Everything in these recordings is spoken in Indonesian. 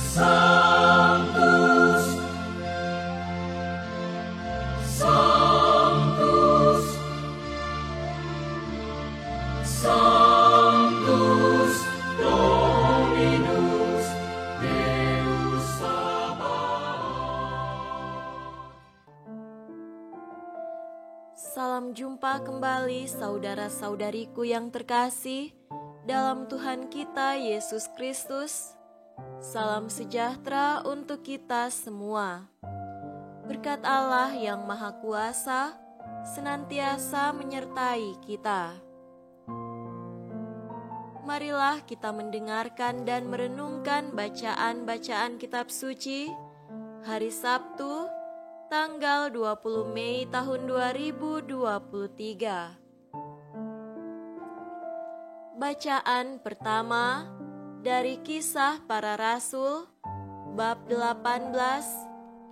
Sanctus, Sanctus, Sanctus Dominus Deus Sabaoth. Salam jumpa kembali saudara-saudariku yang terkasih dalam Tuhan kita Yesus Kristus. Salam sejahtera untuk kita semua. Berkat Allah yang Maha Kuasa senantiasa menyertai kita. Marilah kita mendengarkan dan merenungkan bacaan-bacaan kitab suci hari Sabtu tanggal 20 Mei tahun 2023. Bacaan pertama dari Kisah Para Rasul bab 18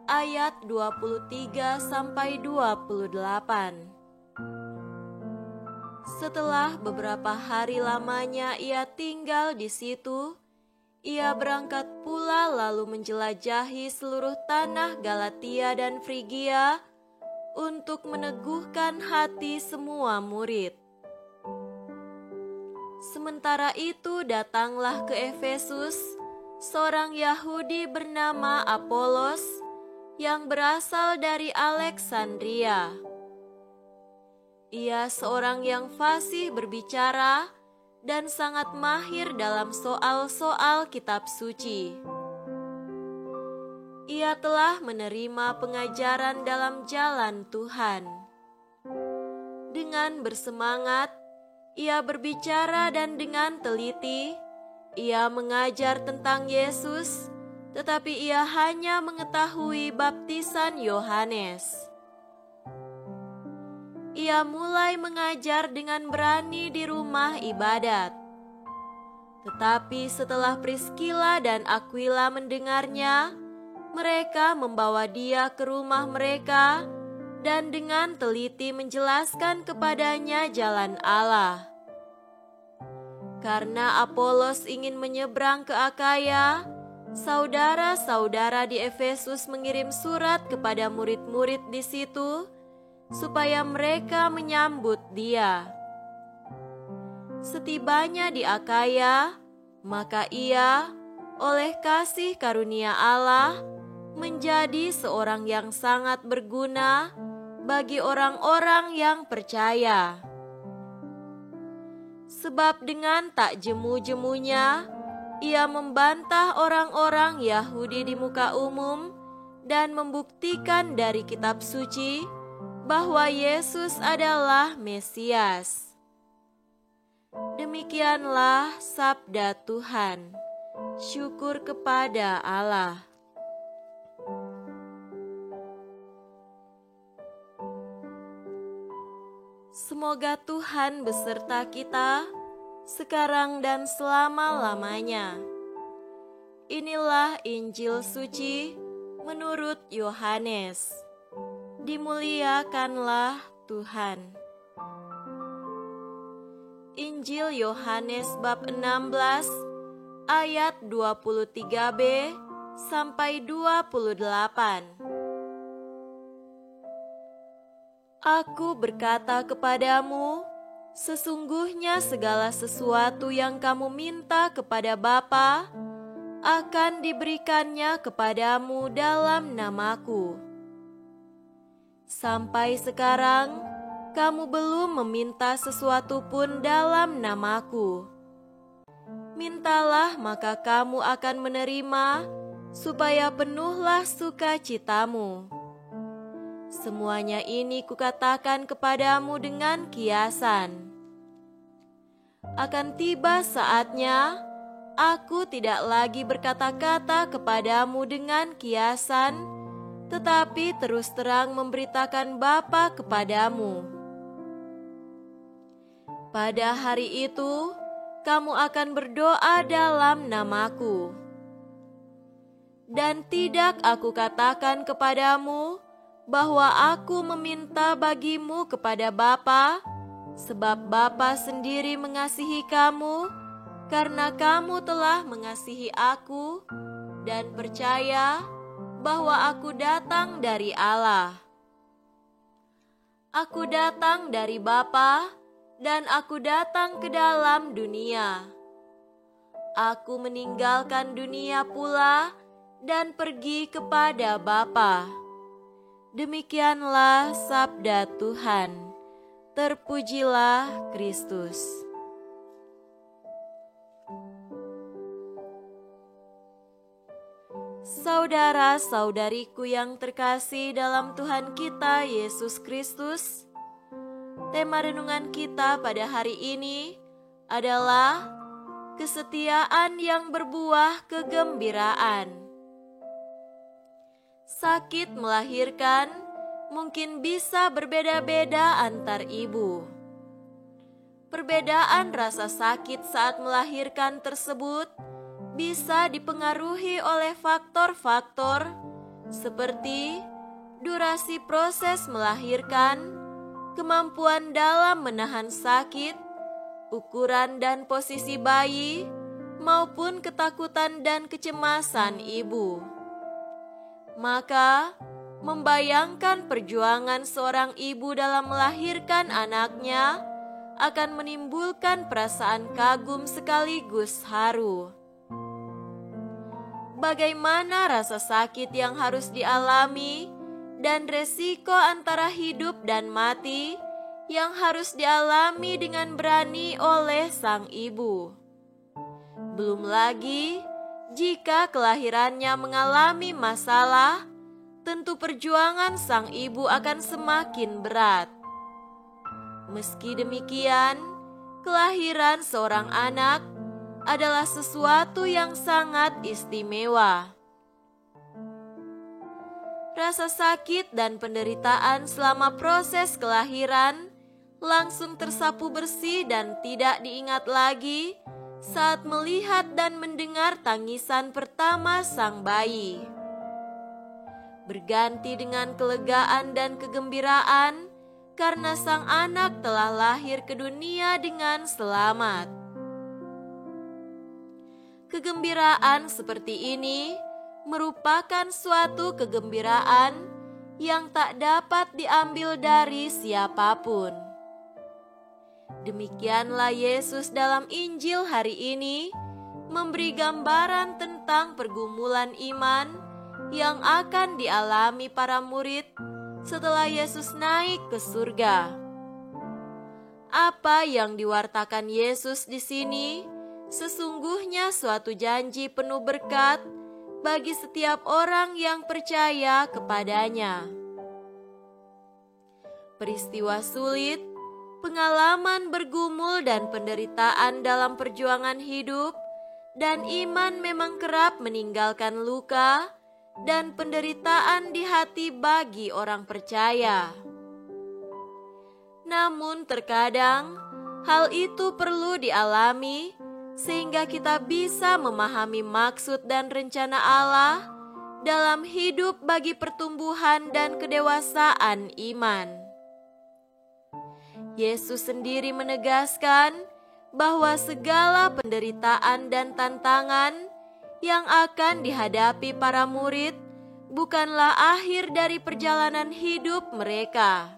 ayat 23 sampai 28. Setelah beberapa hari lamanya ia tinggal di situ, ia berangkat pula lalu menjelajahi seluruh tanah Galatia dan Frigia untuk meneguhkan hati semua murid. Sementara itu datanglah ke Efesus seorang Yahudi bernama Apolos yang berasal dari Alexandria. Ia seorang yang fasih berbicara dan sangat mahir dalam soal-soal kitab suci. Ia telah menerima pengajaran dalam jalan Tuhan. Dengan bersemangat, ia berbicara dan dengan teliti, ia mengajar tentang Yesus, tetapi ia hanya mengetahui baptisan Yohanes. Ia mulai mengajar dengan berani di rumah ibadat. Tetapi setelah Priskila dan Aquila mendengarnya, mereka membawa dia ke rumah mereka dan dengan teliti menjelaskan kepadanya jalan Allah. Karena Apolos ingin menyeberang ke Akaya, saudara-saudara di Efesus mengirim surat kepada murid-murid di situ supaya mereka menyambut dia. Setibanya di Akaya, maka ia oleh kasih karunia Allah menjadi seorang yang sangat berguna bagi orang-orang yang percaya. Sebab dengan tak jemu-jemunya, ia membantah orang-orang Yahudi di muka umum dan membuktikan dari kitab suci bahwa Yesus adalah Mesias. Demikianlah sabda Tuhan. Syukur kepada Allah. Semoga Tuhan beserta kita sekarang dan selama-lamanya. Inilah Injil suci menurut Yohanes. Dimuliakanlah Tuhan. Injil Yohanes bab 16 ayat 23b sampai 28. Aku berkata kepadamu, sesungguhnya segala sesuatu yang kamu minta kepada Bapa akan diberikannya kepadamu dalam namaku. Sampai sekarang, kamu belum meminta sesuatu pun dalam namaku. Mintalah maka kamu akan menerima, supaya penuhlah sukacitamu. Semuanya ini kukatakan kepadamu dengan kiasan. Akan tiba saatnya, aku tidak lagi berkata-kata kepadamu dengan kiasan, tetapi terus terang memberitakan Bapa kepadamu. Pada hari itu, kamu akan berdoa dalam namaku. Dan tidak aku katakan kepadamu bahwa aku meminta bagimu kepada Bapa, sebab Bapa sendiri mengasihi kamu, karena kamu telah mengasihi aku dan percaya bahwa aku datang dari Allah. Aku datang dari Bapa dan aku datang ke dalam dunia. Aku meninggalkan dunia pula dan pergi kepada Bapa. Demikianlah sabda Tuhan. Terpujilah Kristus. Saudara-saudariku yang terkasih dalam Tuhan kita Yesus Kristus, tema renungan kita pada hari ini adalah kesetiaan yang berbuah kegembiraan. Sakit melahirkan mungkin bisa berbeda-beda antar ibu. Perbedaan rasa sakit saat melahirkan tersebut bisa dipengaruhi oleh faktor-faktor seperti durasi proses melahirkan, kemampuan dalam menahan sakit, ukuran dan posisi bayi, maupun ketakutan dan kecemasan ibu. Maka, membayangkan perjuangan seorang ibu dalam melahirkan anaknya akan menimbulkan perasaan kagum sekaligus haru. Bagaimana rasa sakit yang harus dialami dan resiko antara hidup dan mati yang harus dialami dengan berani oleh sang ibu. Belum lagi, jika kelahirannya mengalami masalah, tentu perjuangan sang ibu akan semakin berat. Meski demikian, kelahiran seorang anak adalah sesuatu yang sangat istimewa. Rasa sakit dan penderitaan selama proses kelahiran langsung tersapu bersih dan tidak diingat lagi saat melihat dan mendengar tangisan pertama sang bayi. Berganti dengan kelegaan dan kegembiraan karena sang anak telah lahir ke dunia dengan selamat. Kegembiraan seperti ini merupakan suatu kegembiraan yang tak dapat diambil dari siapapun. Demikianlah Yesus dalam Injil hari ini memberi gambaran tentang pergumulan iman yang akan dialami para murid setelah Yesus naik ke surga. Apa yang diwartakan Yesus di sini sesungguhnya suatu janji penuh berkat bagi setiap orang yang percaya kepadanya. Peristiwa sulit, pengalaman bergumul dan penderitaan dalam perjuangan hidup, dan iman memang kerap meninggalkan luka dan penderitaan di hati bagi orang percaya. Namun terkadang hal itu perlu dialami sehingga kita bisa memahami maksud dan rencana Allah dalam hidup bagi pertumbuhan dan kedewasaan iman. Yesus sendiri menegaskan bahwa segala penderitaan dan tantangan yang akan dihadapi para murid bukanlah akhir dari perjalanan hidup mereka.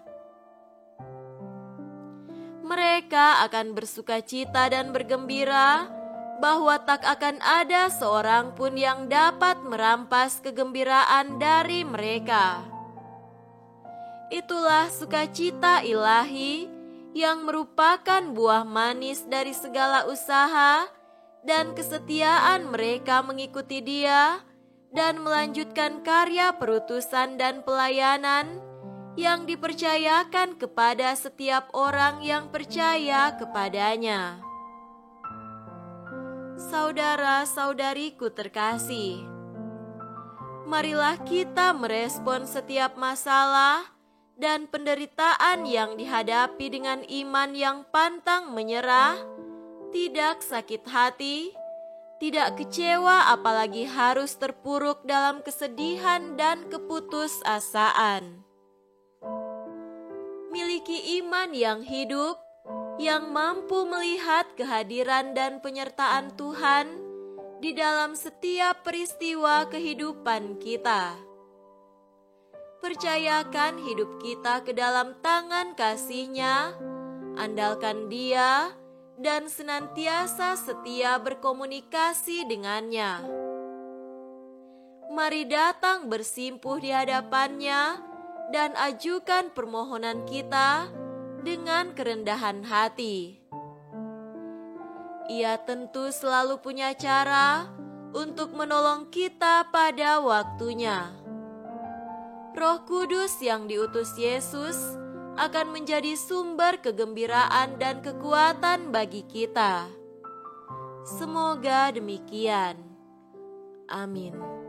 Mereka akan bersukacita dan bergembira bahwa tak akan ada seorang pun yang dapat merampas kegembiraan dari mereka. Itulah sukacita ilahi yang merupakan buah manis dari segala usaha dan kesetiaan mereka mengikuti Dia dan melanjutkan karya perutusan dan pelayanan yang dipercayakan kepada setiap orang yang percaya kepadanya. Saudara-saudariku terkasih, marilah kita merespon setiap masalah dan penderitaan yang dihadapi dengan iman yang pantang menyerah, tidak sakit hati, tidak kecewa apalagi harus terpuruk dalam kesedihan dan keputusasaan. Miliki iman yang hidup, yang mampu melihat kehadiran dan penyertaan Tuhan di dalam setiap peristiwa kehidupan kita. Percayakan hidup kita ke dalam tangan kasih-Nya, andalkan Dia, dan senantiasa setia berkomunikasi dengannya. Mari datang bersimpuh di hadapan-Nya dan ajukan permohonan kita dengan kerendahan hati. Ia tentu selalu punya cara untuk menolong kita pada waktunya. Roh Kudus yang diutus Yesus akan menjadi sumber kegembiraan dan kekuatan bagi kita. Semoga demikian. Amin.